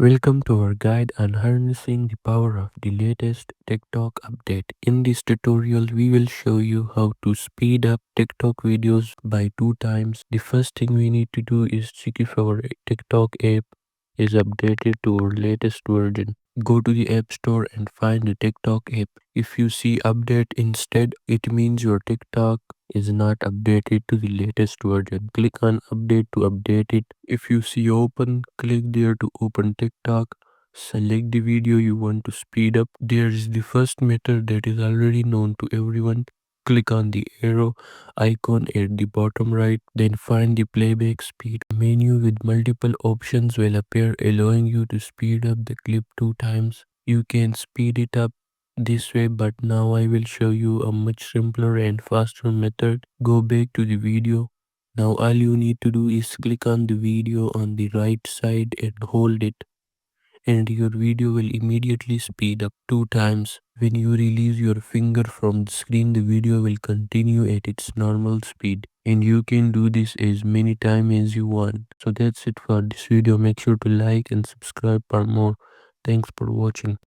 Welcome to our guide on harnessing the power of the latest TikTok update. In this tutorial, we will show you how to speed up TikTok videos by 2 times. The first thing we need to do is check if our TikTok app is updated to our latest version. Go to the App Store and find the TikTok app. If you see update instead, it means your TikTok is not updated to the latest version. Click on update to update it. If you see open, click there to open TikTok. Select the video you want to speed up. There is the first method that is already known to everyone. Click on the arrow icon at the bottom right, then find the playback speed. A menu with multiple options will appear, allowing you to speed up the clip 2 times. You can speed it up this way, but now I will show you a much simpler and faster method. Go back to the video. Now all you need to do is click on the video on the right side and hold it, and your video will immediately speed up 2 times. When you release your finger from the screen, the video will continue at its normal speed, and you can do this as many times as you want. So that's it for this video. Make sure to like and subscribe for more. Thanks for watching.